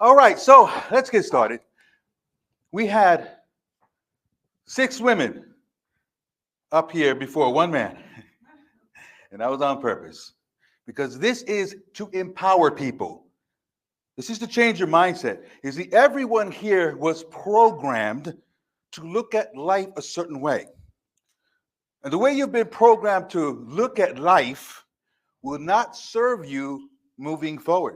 All right, so let's get started. We had 6 women up here before one man, and that was on purpose because this is to empower people. This is to change your mindset. You see, everyone here was programmed to look at life a certain way. And the way you've been programmed to look at life will not serve you moving forward.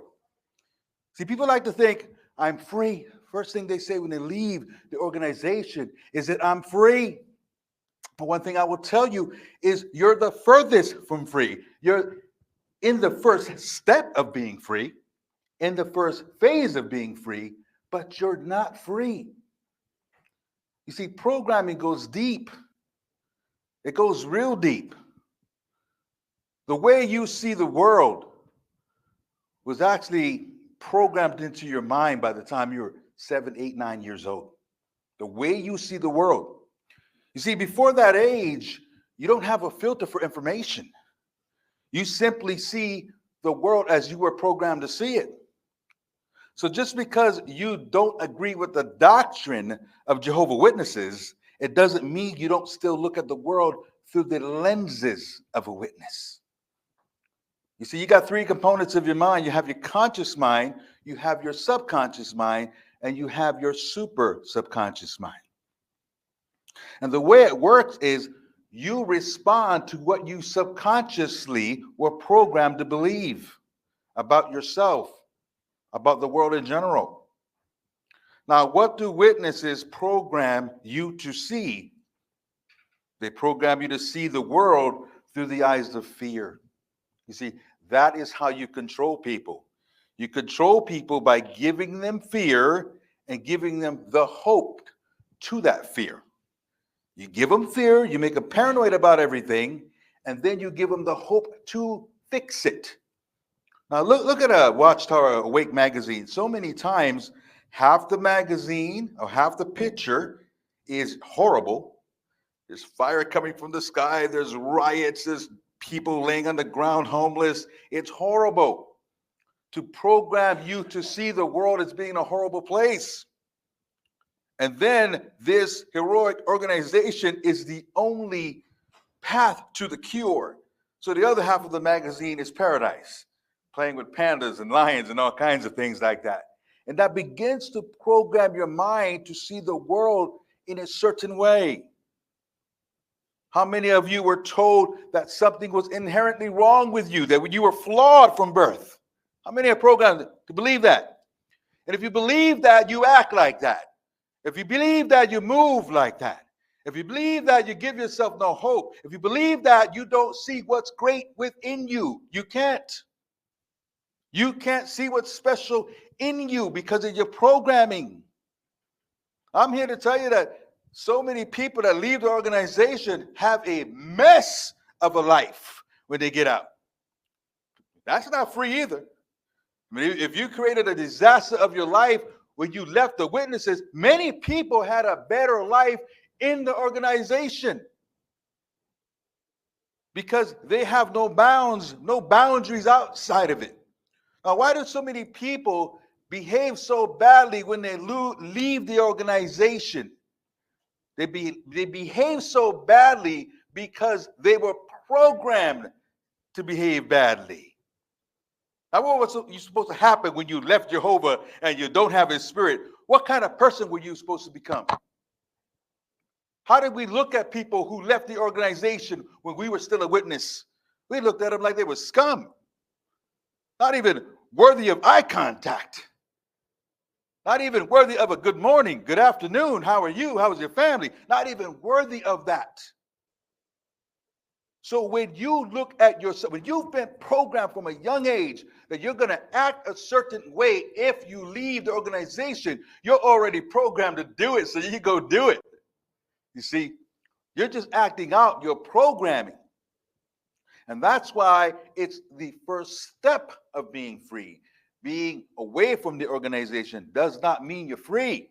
See, people like to think, I'm free. First thing they say when they leave the organization is that I'm free. But one thing I will tell you is you're the furthest from free. You're in the first step of being free, in the first phase of being free, but you're not free. You see, programming goes deep. It goes real deep. The way you see the world was actually programmed into your mind by the time you were 7, 8, 9 years old. The way you see the world. You see, before that age, you don't have a filter for information. You simply see the world as you were programmed to see it. So just because you don't agree with the doctrine of Jehovah's Witnesses, it doesn't mean you don't still look at the world through the lenses of a witness. You see, you got 3 components of your mind. You have your conscious mind, you have your subconscious mind, and you have your super subconscious mind. And the way it works is you respond to what you subconsciously were programmed to believe about yourself, about the world in general. Now, what do witnesses program you to see? They program you to see the world through the eyes of fear. You see, that is how you control people. You control people by giving them fear and giving them the hope to that fear. You give them fear, you make them paranoid about everything, and then you give them the hope to fix it. Now, look at a Watchtower Awake magazine. So many times, half the magazine or half the picture is horrible. There's fire coming from the sky. There's riots. There's people laying on the ground homeless. It's horrible to program you to see the world as being a horrible place. And then this heroic organization is the only path to the cure. So the other half of the magazine is paradise, playing with pandas and lions and all kinds of things like that. And that begins to program your mind to see the world in a certain way. How many of you were told that something was inherently wrong with you, that you were flawed from birth? How many are programmed to believe that? And if you believe that, you act like that. If you believe that, you move like that. If you believe that, you give yourself no hope. If you believe that, you don't see what's great within you. You can't. You can't see what's special in you because of your programming. I'm here to tell you that so many people that leave the organization have a mess of a life when they get out. That's not free either. I mean, if you created a disaster of your life when you left the witnesses, many people had a better life in the organization because they have no bounds, no boundaries outside of it. Now, why do so many people behave so badly when they leave the organization? They behave so badly because they were programmed to behave badly. Now, what was you supposed to happen when you left Jehovah and you don't have his spirit? What kind of person were you supposed to become? How did we look at people who left the organization when we were still a witness? We looked at them like they were scum. Not even worthy of eye contact. Not even worthy of a good morning, good afternoon, how are you, how is your family? Not even worthy of that. So when you look at yourself, when you've been programmed from a young age that you're going to act a certain way if you leave the organization, you're already programmed to do it, so you go do it. You see, you're just acting out your programming. And that's why it's the first step of being free. Being away from the organization does not mean you're free,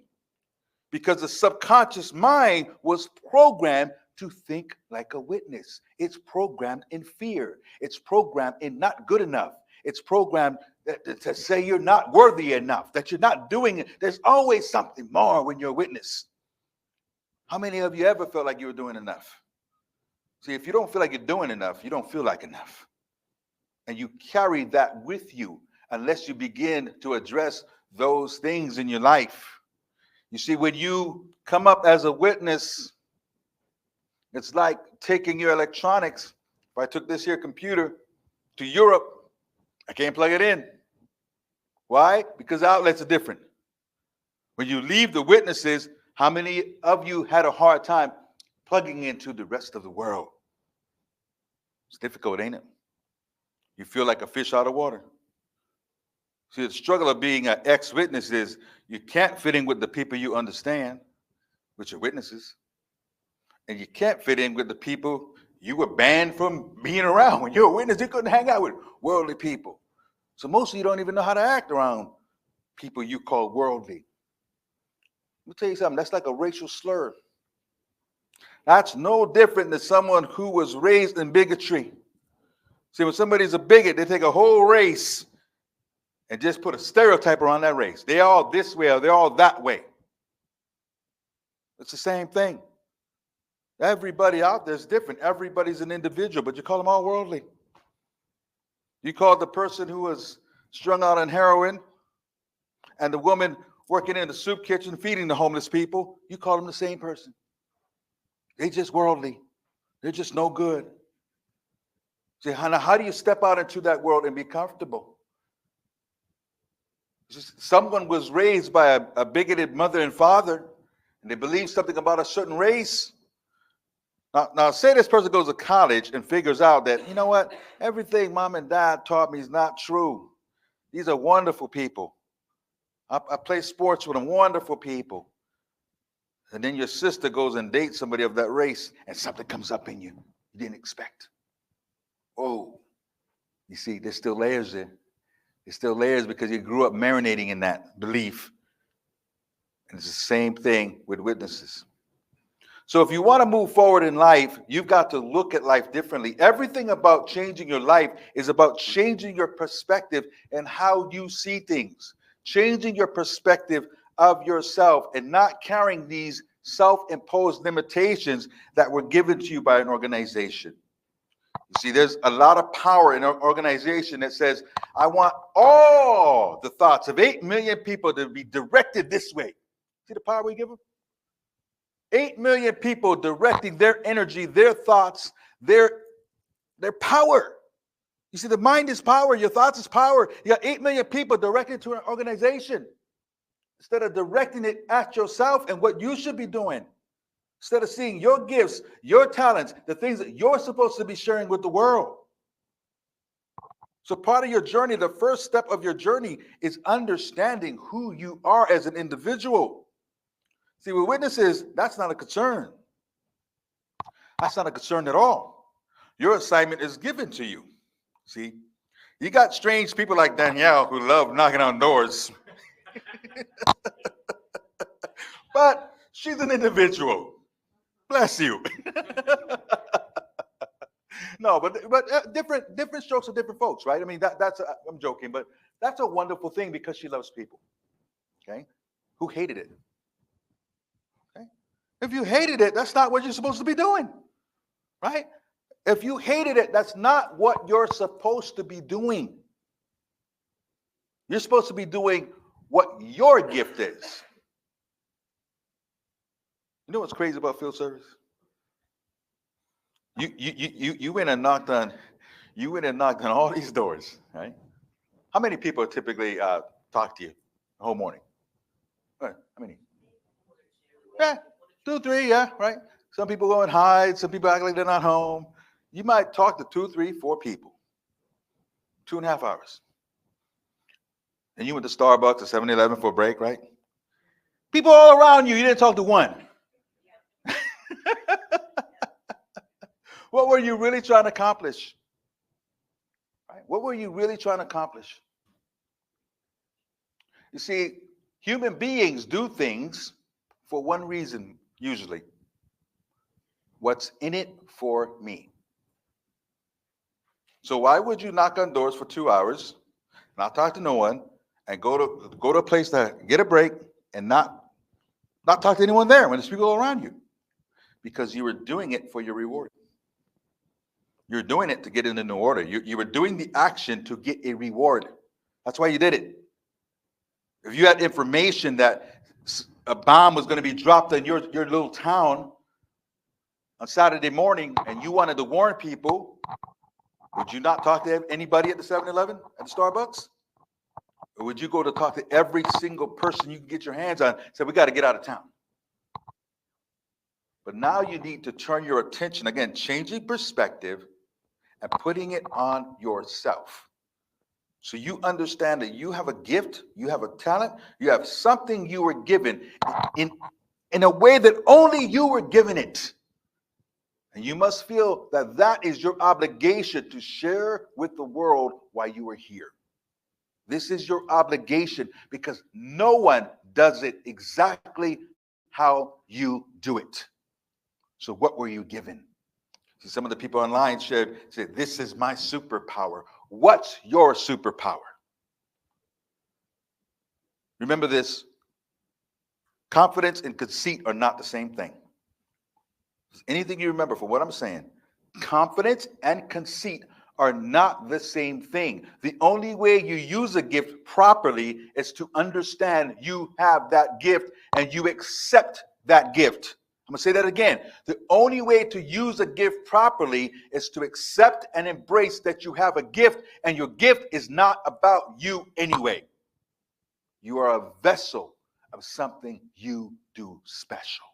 because the subconscious mind was programmed to think like a witness. It's programmed in fear. It's programmed in not good enough. It's programmed to say you're not worthy enough, that you're not doing it. There's always something more when you're a witness. How many of you ever felt like you were doing enough? See, if you don't feel like you're doing enough, you don't feel like enough. And you carry that with you unless you begin to address those things in your life. You see, when you come up as a witness, it's like taking your electronics. If I took this here computer to Europe, I can't plug it in. Why? Because the outlets are different. When you leave the witnesses, how many of you had a hard time plugging into the rest of the world? It's difficult, ain't it? You feel like a fish out of water. See, the struggle of being an ex-witness is you can't fit in with the people you understand, which are witnesses. And you can't fit in with the people you were banned from being around. When you're a witness, you couldn't hang out with worldly people. So most of you don't even know how to act around people you call worldly. Let me tell you something, that's like a racial slur. That's no different than someone who was raised in bigotry. See, when somebody's a bigot, they take a whole race and just put a stereotype around that race. They're all this way or they're all that way. It's the same thing. Everybody out there is different. Everybody's an individual, but you call them all worldly. You call the person who was strung out on heroin and the woman working in the soup kitchen feeding the homeless people, you call them the same person. They're just worldly. They're just no good. See, how do you step out into that world and be comfortable? Someone was raised by a bigoted mother and father, and they believe something about a certain race. Now, say this person goes to college and figures out that, you know what, everything mom and dad taught me is not true. These are wonderful people. I play sports with them, wonderful people. And then your sister goes and dates somebody of that race, and something comes up in you didn't expect. Oh, you see, there's still layers there. There's still layers because you grew up marinating in that belief. And it's the same thing with witnesses. So if you want to move forward in life, you've got to look at life differently. Everything about changing your life is about changing your perspective and how you see things. Changing your perspective of yourself and not carrying these self-imposed limitations that were given to you by an organization. You see, there's a lot of power in an organization that says, I want all the thoughts of 8 million people to be directed this way. See the power we give them? 8 million people directing their energy, their thoughts, their power. You see, the mind is power. Your thoughts is power. You got 8 million people directed to an organization instead of directing it at yourself and what you should be doing. Instead of seeing your gifts, your talents, the things that you're supposed to be sharing with the world. So part of your journey, the first step of your journey is understanding who you are as an individual. See, with witnesses, that's not a concern. That's not a concern at all. Your assignment is given to you. See, you got strange people like Danielle who love knocking on doors. But she's an individual. Bless you. No, but different strokes of different folks, right? I mean, I'm joking, but that's a wonderful thing because she loves people. Okay, who hated it? Okay, if you hated it, that's not what you're supposed to be doing, right? If you hated it, that's not what you're supposed to be doing. You're supposed to be doing what your gift is. You know what's crazy about field service? You went and knocked on all these doors, right? How many people typically talk to you the whole morning? How many? Yeah, 2, 3, yeah, right. Some people go and hide. Some people act like they're not home. You might talk to 2, 3, 4 people, 2.5 hours. And you went to Starbucks or 7-Eleven for a break, right? People all around you, you didn't talk to one. What were you really trying to accomplish? Right? What were you really trying to accomplish? You see, human beings do things for one reason, usually. What's in it for me? So why would you knock on doors for 2 hours, not talk to no one, and go to a place to get a break and not talk to anyone there when there's people around you? Because you were doing it for your reward. You're doing it to get in a new order. You were doing the action to get a reward. That's why you did it. If you had information that a bomb was going to be dropped in your little town on Saturday morning and you wanted to warn people, would you not talk to anybody at the 7-Eleven, at the Starbucks? Or would you go to talk to every single person you can get your hands on and say, we got to get out of town? But now you need to turn your attention, again, changing perspective and putting it on yourself. So you understand that you have a gift, you have a talent, you have something you were given in a way that only you were given it. And you must feel that that is your obligation to share with the world why you are here. This is your obligation because no one does it exactly how you do it. So what were you given? See, some of the people online said, this is my superpower. What's your superpower? Remember this. Confidence and conceit are not the same thing. Anything you remember from what I'm saying, confidence and conceit are not the same thing. The only way you use a gift properly is to understand you have that gift and you accept that gift. I'm going to say that again. The only way to use a gift properly is to accept and embrace that you have a gift, and your gift is not about you anyway. You are a vessel of something you do special.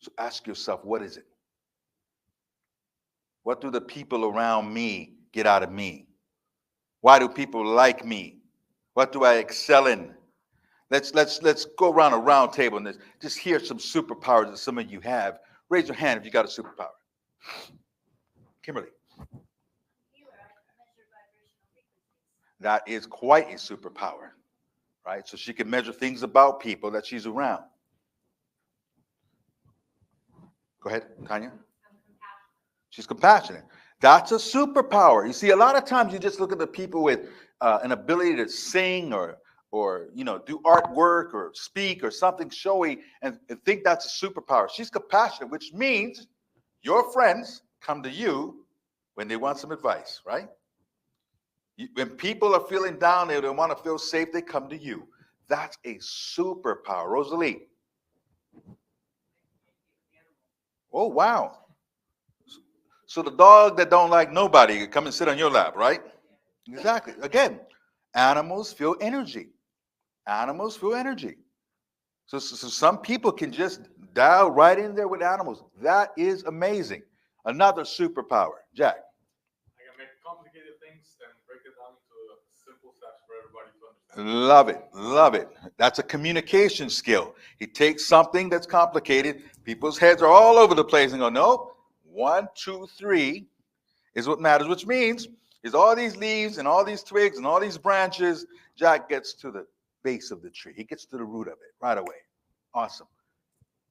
So ask yourself, what is it? What do the people around me get out of me? Why do people like me? What do I excel in? Let's go around a round table and just hear some superpowers that some of you have. Raise your hand if you got a superpower. Kimberly. That is quite a superpower, right? So she can measure things about people that she's around. Go ahead, Tanya. She's compassionate. That's a superpower. You see, a lot of times you just look at the people with an ability to sing or do artwork or speak or something showy and think that's a superpower. She's compassionate, which means your friends come to you when they want some advice, right? When people are feeling down, they don't want to feel safe, they come to you. That's a superpower. Rosalie. Oh, wow. So the dog that don't like nobody can come and sit on your lap, right? Exactly. Again, animals feel energy. Animals feel energy. So some people can just dial right in there with animals. That is amazing. Another superpower. Jack. I can make complicated things and break it down into simple steps for everybody to understand. Love it. Love it. That's a communication skill. He takes something that's complicated. People's heads are all over the place and go, no, 1, 2, 3 is what matters, which means is all these leaves and all these twigs and all these branches. Jack gets to the base of the tree. He gets to the root of it right away. Awesome.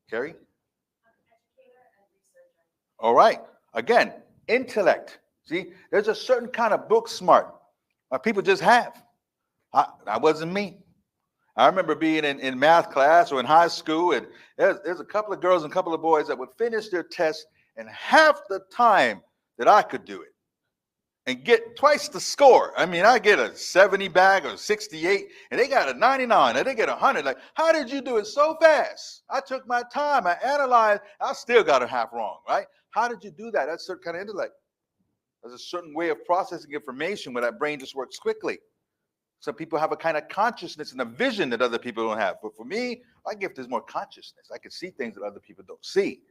Carrie? All right. Again, intellect. See, there's a certain kind of book smart people just have. That wasn't me. I remember being in math class or in high school, and there's a couple of girls and a couple of boys that would finish their tests in half the time that I could do it and get twice the score. I mean, I get a 70 back or 68, and they got a 99, and they get 100. Like, how did you do it so fast? I took my time. I analyzed. I still got it half wrong, right? How did you do that? That's a certain kind of intellect. There's a certain way of processing information where that brain just works quickly. Some people have a kind of consciousness and a vision that other people don't have. But for me, my gift is more consciousness. I can see things that other people don't see.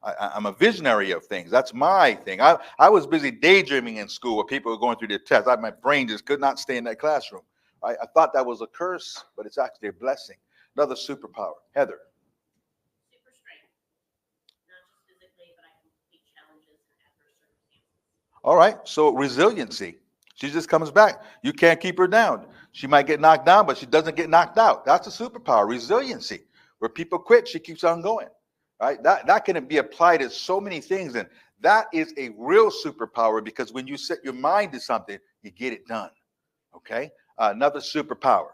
I'm a visionary of things. That's my thing. I was busy daydreaming in school where people were going through their tests. My brain just could not stay in that classroom. I thought that was a curse, but it's actually a blessing. Another superpower. Heather. Super strength. Not just physically, but I can complete challenges in adverse circumstances. All right. So resiliency. She just comes back. You can't keep her down. She might get knocked down, but she doesn't get knocked out. That's a superpower. Resiliency. Where people quit, she keeps on going. Right? That can be applied to so many things, and That is a real superpower, because when you set your mind to something, you get it done. Okay? Another superpower.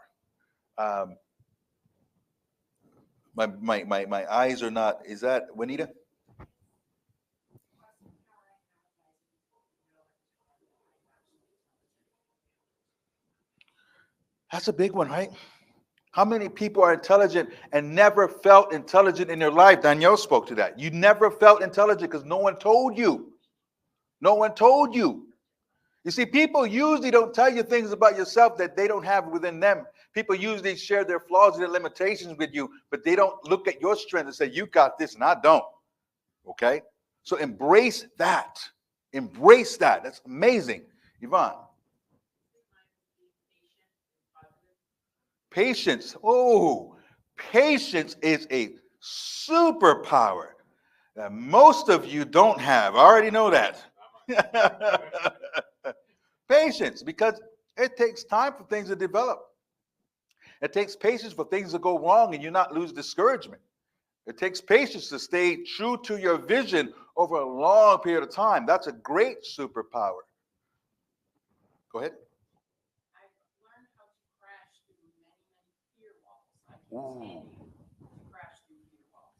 My eyes are not, is that Juanita? That's a big one, right? How many people are intelligent and never felt intelligent in their life? Danielle spoke to that. You never felt intelligent because no one told you. No one told you. You see, people usually don't tell you things about yourself that they don't have within them. People usually share their flaws and their limitations with you, but they don't look at your strength and say, you got this and I don't. Okay? So embrace that. Embrace that. That's amazing. Yvonne. Patience. Oh, patience is a superpower that most of you don't have. I already know that. Patience, because it takes time for things to develop. It takes patience for things to go wrong and you not lose discouragement. It takes patience to stay true to your vision over a long period of time. That's a great superpower. Go ahead. I've learned how to crash through many fear walls. Crash through fear walls.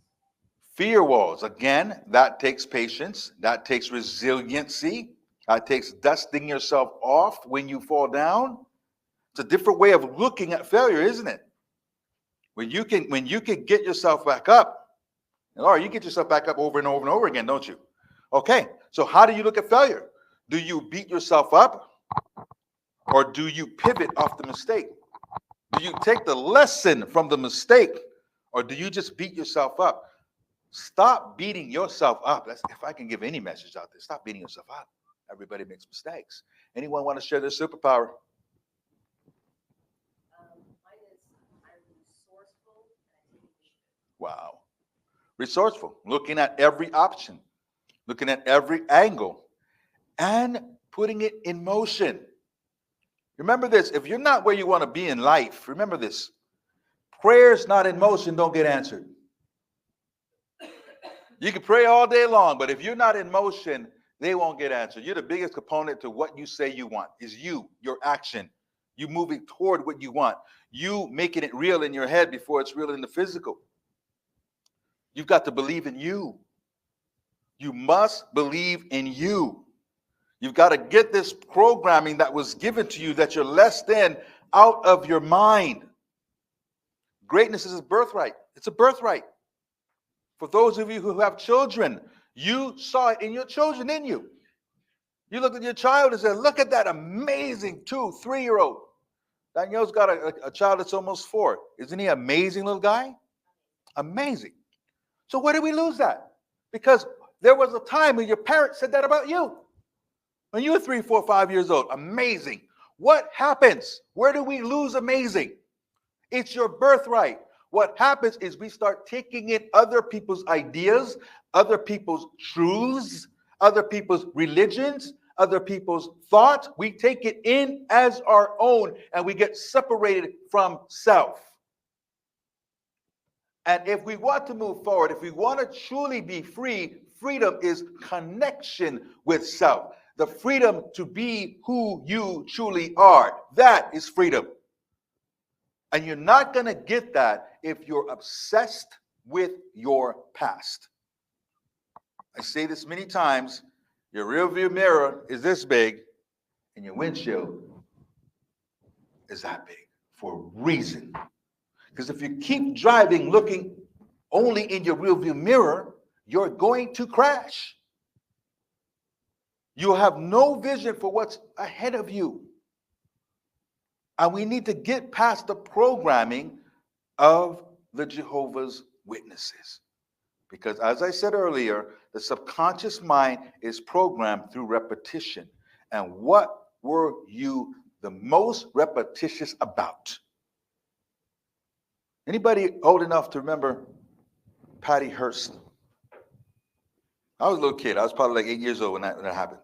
Fear walls. Again, that takes patience. That takes resiliency. That takes dusting yourself off when you fall down. It's a different way of looking at failure, isn't it? When you can get yourself back up. Or you get yourself back up over and over and over again, don't you? Okay, so how do you look at failure? Do you beat yourself up? Or do you pivot off the mistake? Do you take the lesson from the mistake? Or do you just beat yourself up? Stop beating yourself up. That's, if I can give any message out there, stop beating yourself up. Everybody makes mistakes. Anyone want to share their superpower? Mine is I'm resourceful and I take initiative. Wow. Resourceful, looking at every option, looking at every angle, and putting it in motion. Remember this, if you're not where you want to be in life, remember this, prayers not in motion don't get answered. You can pray all day long, but if you're not in motion, they won't get answered. You're the biggest component to what you say you want, is you, your action. You moving toward what you want. You making it real in your head before it's real in the physical. You've got to believe in you. You must believe in you. You've got to get this programming that was given to you that you're less than out of your mind. Greatness is a birthright. It's a birthright. For those of you who have children, you saw it in your children, didn't you? You looked at your child and said, look at that amazing 2-, 3-year-old. Danielle's got a child that's almost 4. Isn't he an amazing little guy? Amazing. So where did we lose that? Because there was a time when your parents said that about you. When you were 3, 4, 5 years old, amazing. What happens? Where do we lose amazing? It's your birthright. What happens is we start taking in other people's ideas, other people's truths, other people's religions, other people's thoughts. We take it in as our own and we get separated from self. And if we want to move forward, if we want to truly be free, freedom is connection with self. The freedom to be who you truly are. That is freedom. And you're not going to get that if you're obsessed with your past. I say this many times, your rearview mirror is this big and your windshield is that big for a reason. Because if you keep driving looking only in your rearview mirror, you're going to crash. You'll have no vision for what's ahead of you. And we need to get past the programming of the Jehovah's Witnesses. Because as I said earlier, the subconscious mind is programmed through repetition. And what were you the most repetitious about? Anybody old enough to remember Patty Hearst? I was a little kid. I was probably like 8 years old when that happened.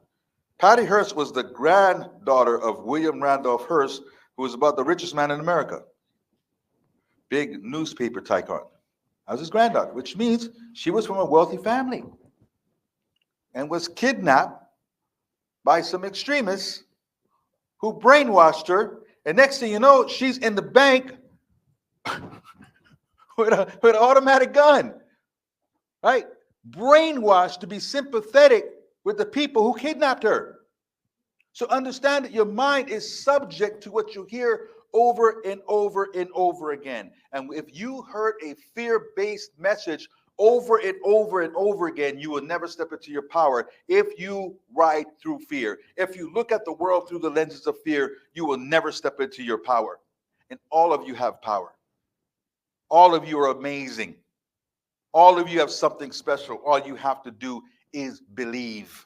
Patty Hearst was the granddaughter of William Randolph Hearst, who was about the richest man in America. Big newspaper tycoon. I was his granddaughter, which means she was from a wealthy family. and was kidnapped by some extremists who brainwashed her. And next thing you know, she's in the bank with an automatic gun, right? Brainwashed to be sympathetic with the people who kidnapped her. So understand that your mind is subject to what you hear over and over and over again. And if you heard a fear-based message over and over and over again, you will never step into your power. If you ride through fear, if you look at the world through the lenses of fear, you will never step into your power. And all of you have power. All of you are amazing. All of you have something special. All you have to do is believe.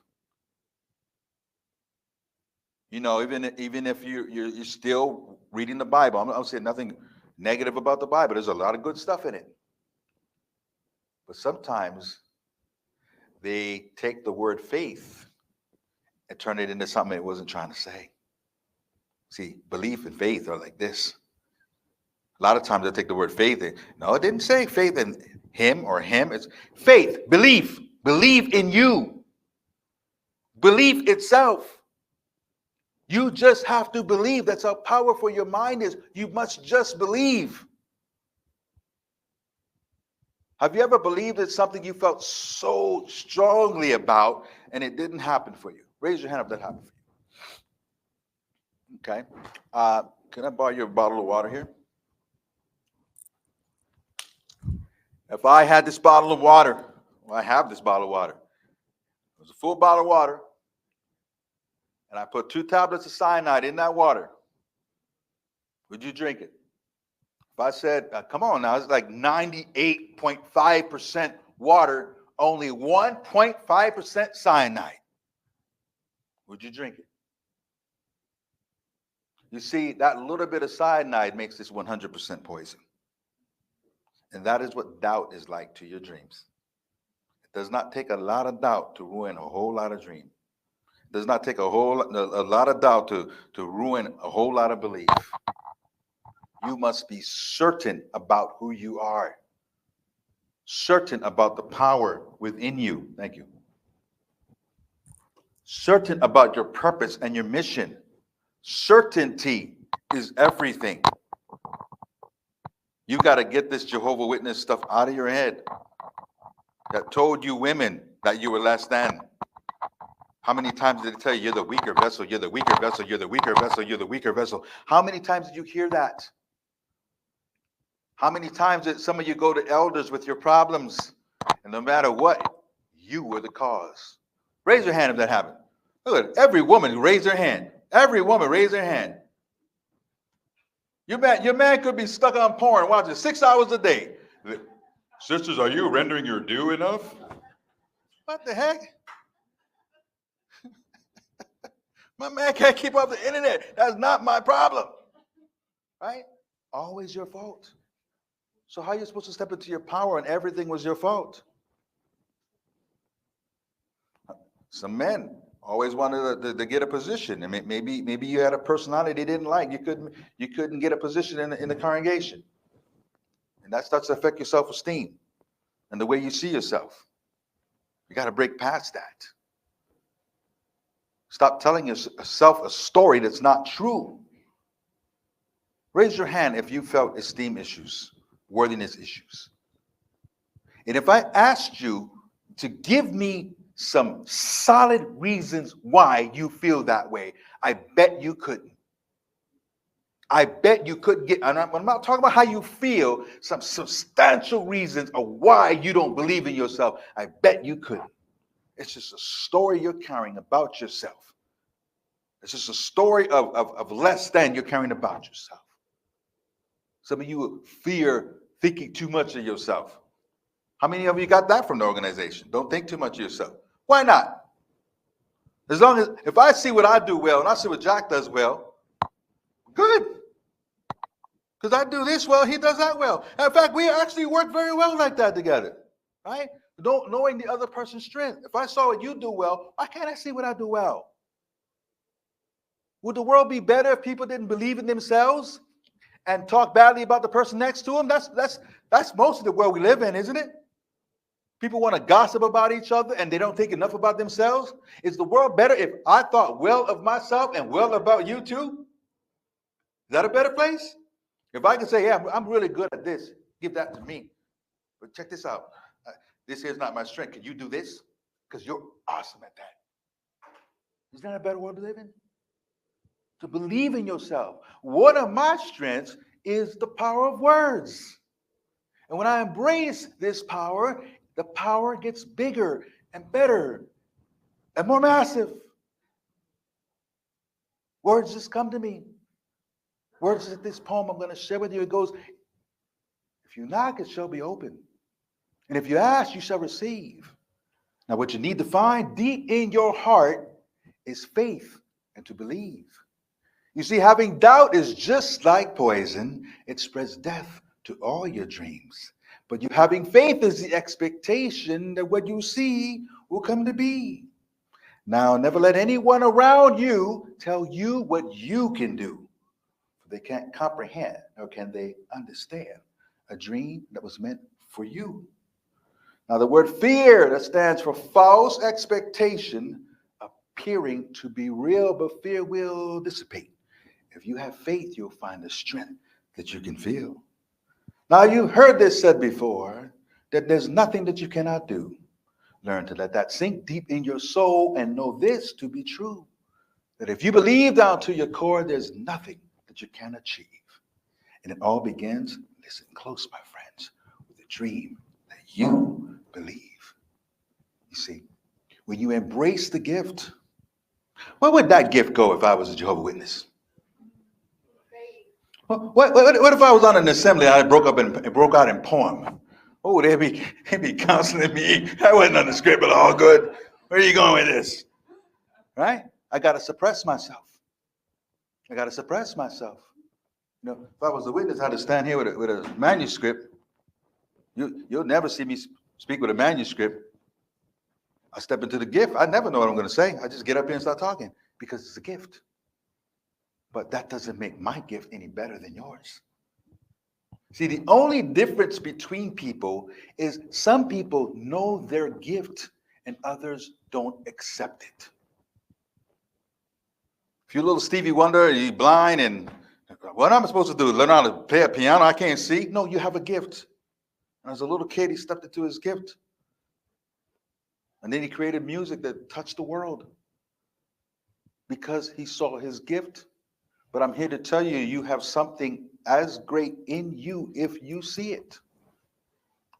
You know, even if you're still reading the Bible, I'm saying nothing negative about the Bible. There's a lot of good stuff in it. But sometimes they take the word faith and turn it into something it wasn't trying to say. See, belief and faith are like this. A lot of times they take the word faith and, no, it didn't say faith in him or him. It's faith, belief, believe in you. Belief itself. You just have to believe. That's how powerful your mind is. You must just believe. Have you ever believed in something you felt so strongly about and it didn't happen for you? Raise your hand if that happened for you. Okay. Can I borrow your bottle of water here? If I had this bottle of water, well, I have this bottle of water. It was a full bottle of water. And I put 2 tablets of cyanide in that water. Would you drink it? If I said, come on now, it's like 98.5% water, only 1.5% cyanide. Would you drink it? You see, that little bit of cyanide makes this 100% poison. And that is what doubt is like to your dreams. It does not take a lot of doubt to ruin a whole lot of dreams. It does not take a lot of doubt to ruin a whole lot of belief. You must be certain about who you are. Certain about the power within you. Thank you. Certain about your purpose and your mission. Certainty is everything. You got to get this Jehovah's Witness stuff out of your head that told you women that you were less than. How many times did it tell you you're the weaker vessel, you're the weaker vessel, you're the weaker vessel, you're the weaker vessel? How many times did you hear that? How many times did some of you go to elders with your problems, and no matter what, you were the cause? Raise your hand if that happened. Look at it. Every woman raise their hand. Every woman raise their hand. Your man could be stuck on porn watching 6 hours a day. Sisters, are you rendering your due enough? What the heck? My man can't keep up the internet. That's not my problem. Right? Always your fault. So how are you supposed to step into your power when everything was your fault? Some men always wanted to get a position. I mean, maybe you had a personality they didn't like. You couldn't get a position in the congregation. And that starts to affect your self-esteem and the way you see yourself. You got to break past that. Stop telling yourself a story that's not true. Raise your hand if you felt esteem issues, worthiness issues. And if I asked you to give me some solid reasons why you feel that way, I bet you couldn't. I bet you couldn't get, and I'm not talking about how you feel, some substantial reasons of why you don't believe in yourself. I bet you couldn't. It's just a story you're carrying about yourself. It's just a story of less than you're carrying about yourself. Some of you fear thinking too much of yourself. How many of you got that from the organization? Don't think too much of yourself. Why not? As long as, if I see what I do well and I see what Jack does well, good. Because I do this well, he does that well. In fact, we actually work very well like that together, right? Knowing the other person's strength. If I saw what you do well, why can't I see what I do well? Would the world be better if people didn't believe in themselves and talk badly about the person next to them? That's most of the world we live in, isn't it? People want to gossip about each other and they don't think enough about themselves. Is the world better if I thought well of myself and well about you too? Is that a better place? If I can say, yeah, I'm really good at this, give that to me. But check this out. This is not my strength. Can you do this? Because you're awesome at that. Isn't that a better world to live in? To believe in yourself. One of my strengths is the power of words. And when I embrace this power, the power gets bigger and better and more massive. Words just come to me. Words like this poem I'm going to share with you. It goes, if you knock, it shall be open. And if you ask, you shall receive. Now, what you need to find deep in your heart is faith and to believe. You see, having doubt is just like poison. It spreads death to all your dreams. But you having faith is the expectation that what you see will come to be. Now, never let anyone around you tell you what you can do. For they can't comprehend, nor can they understand a dream that was meant for you. Now, the word fear, that stands for false expectation, appearing to be real, but fear will dissipate. If you have faith, you'll find the strength that you can feel. Now, you've heard this said before, that there's nothing that you cannot do. Learn to let that sink deep in your soul and know this to be true, that if you believe down to your core, there's nothing that you can achieve. And it all begins, listen close, my friends, with a dream that you believe. You see, when you embrace the gift, where would that gift go if I was a Jehovah's Witness? What if I was on an assembly and I broke out in poem? Oh, they'd be counseling me. I wasn't on the script, but all good. Where are you going with this? Right? I got to suppress myself. I got to suppress myself. You know, if I was a witness, I'd stand here with a manuscript. You'll never see me speak with a manuscript. I step into the gift. I never know what I'm going to say. I just get up here and start talking because it's a gift. But that doesn't make my gift any better than yours. See, the only difference between people is some people know their gift and others don't accept it. If you're a little Stevie Wonder, you're blind, and what am I supposed to do? Learn how to play a piano? I can't see. No, you have a gift. And as a little kid, he stepped into his gift. And then he created music that touched the world because he saw his gift. But I'm here to tell you, you have something as great in you if you see it,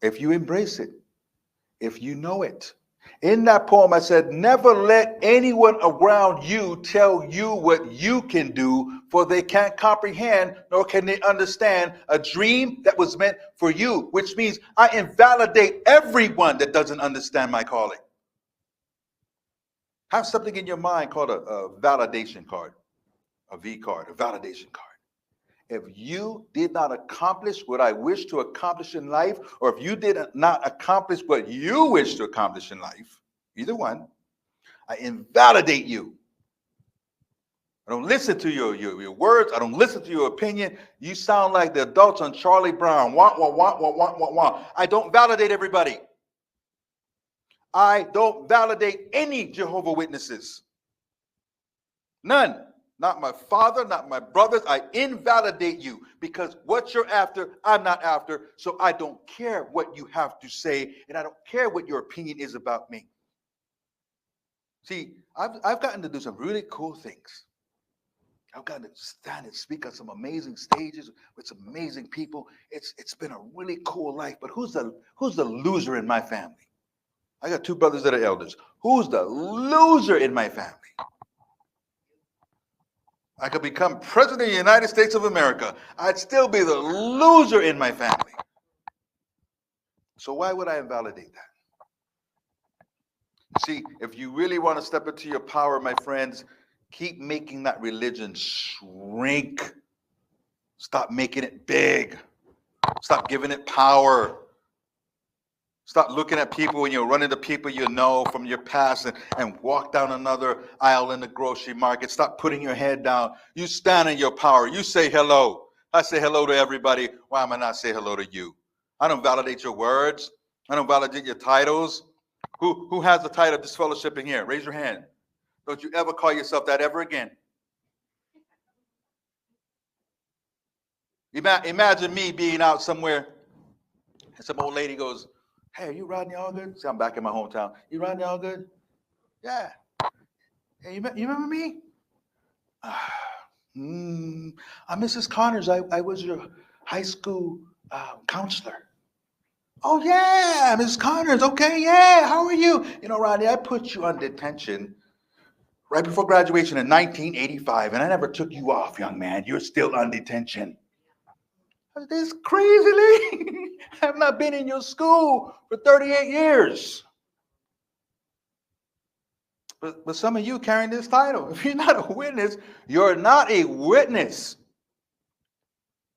if you embrace it, if you know it. In that poem, I said, never let anyone around you tell you what you can do, for they can't comprehend, nor can they understand a dream that was meant for you, which means I invalidate everyone that doesn't understand my calling. Have something in your mind called a validation card, a V card, a validation card. If you did not accomplish what I wish to accomplish in life, or if you did not accomplish what you wish to accomplish in life, either one, I invalidate you. I don't listen to your words. I don't listen to your opinion. You sound like the adults on Charlie Brown. Wah, wah, wah, wah, wah, wah, wah. I don't validate everybody. I don't validate any Jehovah's Witnesses. None. Not my father, not my brothers. I invalidate you because what you're after, I'm not after. So I don't care what you have to say, and I don't care what your opinion is about me. See, I've gotten to do some really cool things. I've gotten to stand and speak on some amazing stages with some amazing people. It's been a really cool life. But who's the loser in my family? I got two brothers that are elders. Who's the loser in my family? I could become president of the United States of America. I'd still be the loser in my family. So why would I invalidate that? See, if you really want to step into your power, my friends, keep making that religion shrink. Stop making it big. Stop giving it power. Stop looking at people when you run into people you know from your past and walk down another aisle in the grocery market. Stop putting your head down. You stand in your power. You say hello. I say hello to everybody. Why am I not say hello to you? I don't validate your words. I don't validate your titles. Who has the title of disfellowshipping here? Raise your hand. Don't you ever call yourself that ever again. Imagine me being out somewhere and some old lady goes, "Hey, are you Rodney Allgood?" See, I'm back in my hometown. "You Rodney Allgood?" "Yeah." "Hey, you remember me?" "I'm Mrs. Connors. I was your high school counselor." "Oh, yeah, Mrs. Connors. Okay, yeah. How are you?" "You know, Rodney, I put you on detention right before graduation in 1985, and I never took you off, young man. You're still on detention." "This crazy lady. I have not been in your school for 38 years. But some of you carrying this title. If you're not a witness, you're not a witness.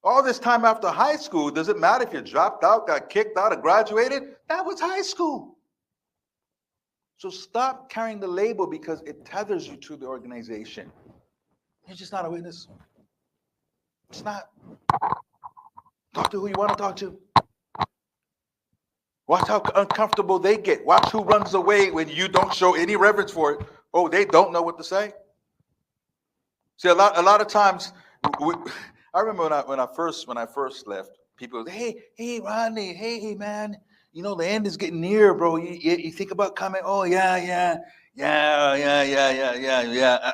All this time after high school, does it matter if you dropped out, got kicked out, or graduated? That was high school. So stop carrying the label because it tethers you to the organization. You're just not a witness. It's not. Talk to who you want to talk to. Watch how uncomfortable they get. Watch who runs away when you don't show any reverence for it. Oh, they don't know what to say. See, a lot of times, I remember when I first left, people go, hey, Rodney, hey, man, you know the end is getting near, bro. You think about coming? Oh, yeah.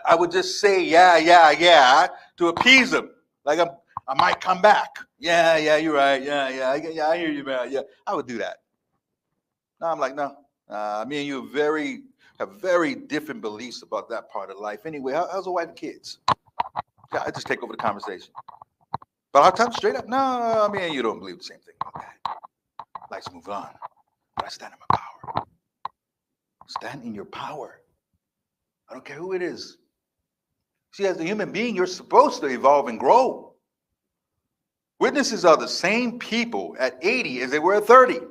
I would just say yeah to appease them, like I might come back. Yeah, you're right. Yeah, I hear you, man. Yeah, I would do that. Now I'm like, no, me and you have very different beliefs about that part of life. Anyway, how's the wife and kids? Yeah, I just take over the conversation. But I'll tell them straight up, no, me and you don't believe the same thing about that. Let's move on. But I stand in my power. Stand in your power. I don't care who it is. See, as a human being, you're supposed to evolve and grow. Witnesses are the same people at 80 as they were at 30.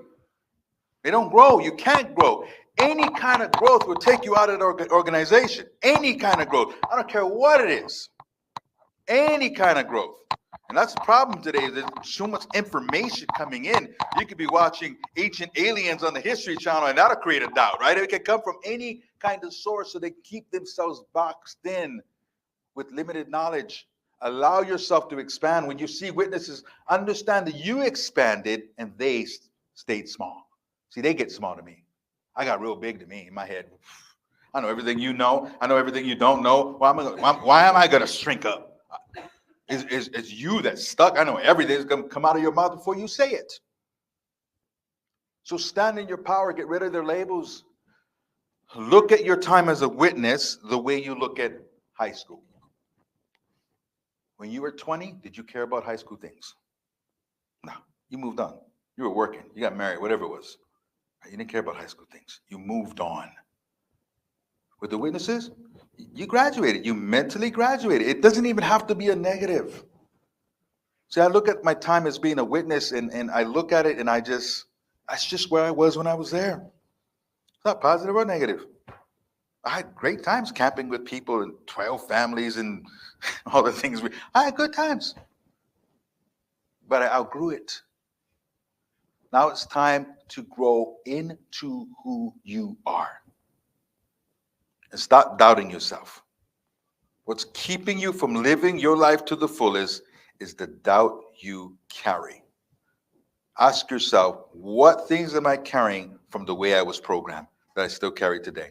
They don't grow. You can't grow. Any kind of growth will take you out of the organization. Any kind of growth. I don't care what it is. Any kind of growth. And that's the problem today. There's so much information coming in. You could be watching Ancient Aliens on the History Channel, and that'll create a doubt, right? It can come from any kind of source, so they keep themselves boxed in with limited knowledge. Allow yourself to expand. When you see witnesses, understand that you expanded and they stayed small. See, they get small to me. I got real big to me in my head. I know everything you know. I know everything you don't know. Why am I going to shrink up? It's you that's stuck. I know everything's going to come out of your mouth before you say it. So stand in your power. Get rid of their labels. Look at your time as a witness the way you look at high school. When you were 20, did you care about high school things? No, you moved on. You were working. You got married, whatever it was. You didn't care about high school things. You moved on. With the witnesses, you graduated. You mentally graduated. It doesn't even have to be a negative. See, I look at my time as being a witness, and I look at it, and that's just where I was when I was there. It's not positive or negative. I had great times camping with people and 12 families and all the things. I had good times. But I outgrew it. Now it's time to grow into who you are. And stop doubting yourself. What's keeping you from living your life to the fullest is the doubt you carry. Ask yourself, what things am I carrying from the way I was programmed that I still carry today?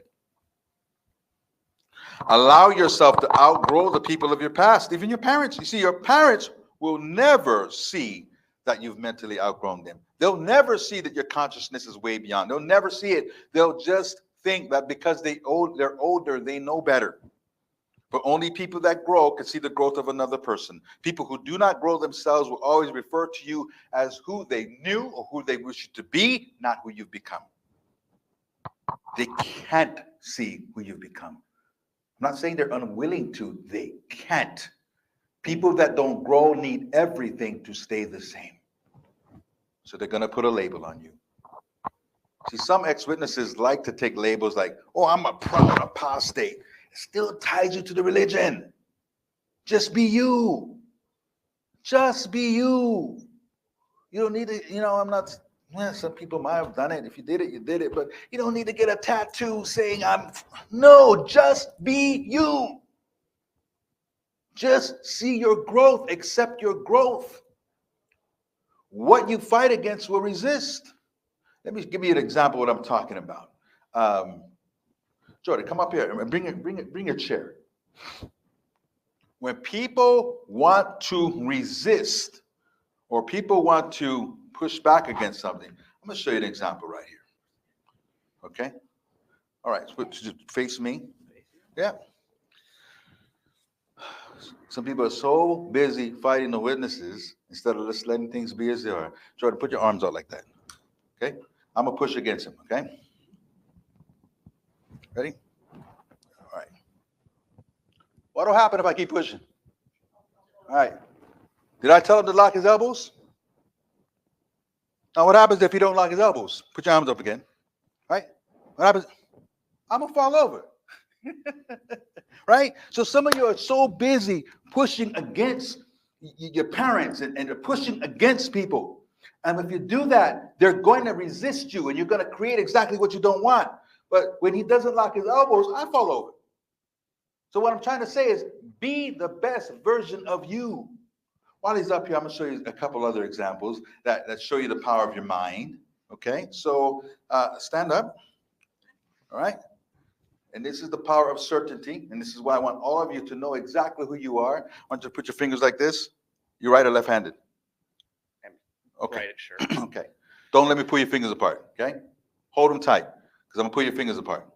Allow yourself to outgrow the people of your past, even your parents. You see, your parents will never see that you've mentally outgrown them. They'll never see that your consciousness is way beyond. They'll never see it. They'll just think that because they're older, they know better. But only people that grow can see the growth of another person. People who do not grow themselves will always refer to you as who they knew or who they wish you to be, not who you've become. They can't see who you've become. I'm not saying they're unwilling to. They can't. People that don't grow need everything to stay the same. So they're going to put a label on you. See, some ex-witnesses like to take labels like, oh, I'm a proud apostate. It still ties you to the religion. Just be you. Just be you. You don't need to, I'm not, Well, some people might have done it. If you did it, you did it. But you don't need to get a tattoo saying No, just be you. Just see your growth. Accept your growth. What you fight against will resist. Let me give you an example of what I'm talking about. Jordan, come up here and bring a chair. When people want to resist or people want to push back against something, I'm going to show you an example right here. Okay? All right, so just face me. Yeah. Some people are so busy fighting the witnesses instead of just letting things be as they are. Jordan, put your arms out like that. Okay? I'm going to push against him. Okay? Ready? All right. What will happen if I keep pushing? All right. Did I tell him to lock his elbows? Now, what happens if he don't lock his elbows? Put your arms up again. Right? What happens? I'm going to fall over. Right? So some of you are so busy pushing against your parents and pushing against people. And if you do that, they're going to resist you and you're going to create exactly what you don't want. But when he doesn't lock his elbows, I fall over. So what I'm trying to say is be the best version of you. While he's up here, I'm going to show you a couple other examples that show you the power of your mind. Okay? So stand up. All right? And this is the power of certainty. And this is why I want all of you to know exactly who you are. I want you to put your fingers like this. You're right or left-handed? Okay. Right, sure. Okay. Don't let me pull your fingers apart. Okay? Hold them tight because I'm going to pull your fingers apart.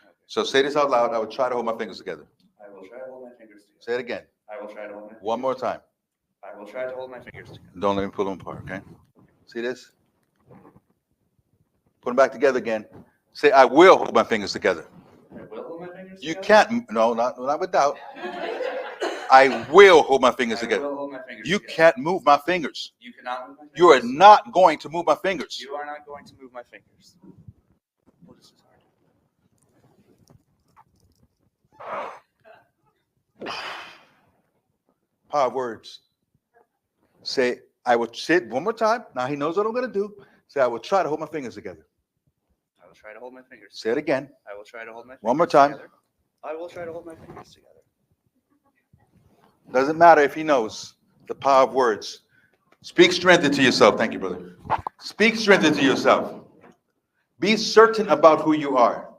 Okay. So say this out loud. I will try to hold my fingers together. I will try to hold my fingers together. Say it again. I will try to hold my fingers. One more time. I will try to hold my fingers together. Don't let me pull them apart. Okay? See this? Put them back together again. Say, I will hold my fingers together. I will hold my fingers You together? can't. No, not with doubt. I will hold my fingers I together. will hold my fingers You together. can't move my fingers. You cannot move my fingers. You are not going to move my fingers. You are not going to move my fingers. Well, this is hard. Power of words. Say, I will say it one more time. Now he knows what I'm going to do. Say, I will try to hold my fingers together. I will try to hold my fingers. Say it again. I will try to hold my fingers One more time. together. I will try to hold my fingers together. Doesn't matter if he knows the power of words. Speak strength into yourself. Thank you, brother. Speak strength into yourself. Be certain about who you are.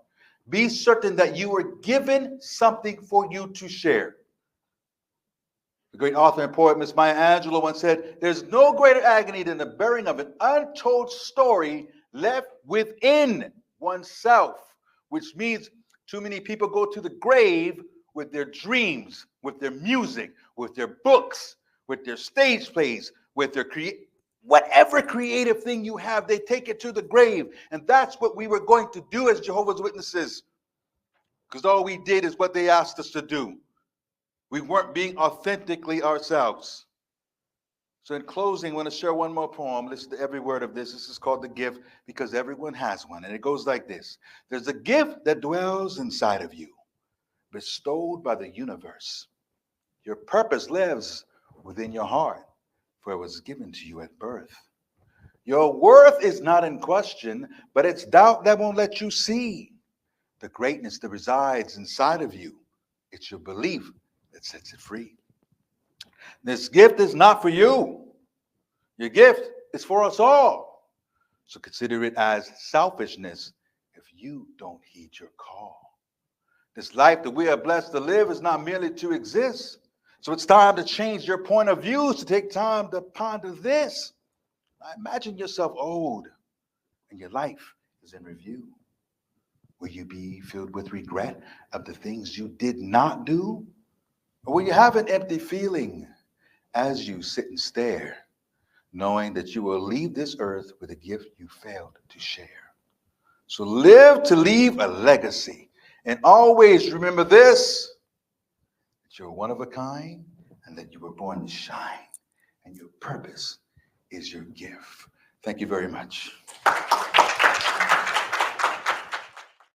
Be certain that you were given something for you to share. The great author and poet, Miss Maya Angelou, once said, there's no greater agony than the burying of an untold story left within oneself, which means too many people go to the grave with their dreams, with their music, with their books, with their stage plays, with their whatever creative thing you have, they take it to the grave. And that's what we were going to do as Jehovah's Witnesses, because all we did is what they asked us to do. We weren't being authentically ourselves. So in closing, I want to share one more poem. Listen to every word of this. This is called The Gift, because everyone has one. And it goes like this. There's a gift that dwells inside of you, bestowed by the universe. Your purpose lives within your heart, for it was given to you at birth. Your worth is not in question, but it's doubt that won't let you see the greatness that resides inside of you. It's your belief that sets it free. This gift is not for you. Your gift is for us all. So consider it as selfishness if you don't heed your call. This life that we are blessed to live is not merely to exist. So it's time to change your point of view, to take time to ponder this. Now imagine yourself old and your life is in review. Will you be filled with regret of the things you did not do? Or will you have an empty feeling as you sit and stare, knowing that you will leave this earth with a gift you failed to share? So live to leave a legacy. And always remember this, that you're one of a kind and that you were born to shine. And your purpose is your gift. Thank you very much.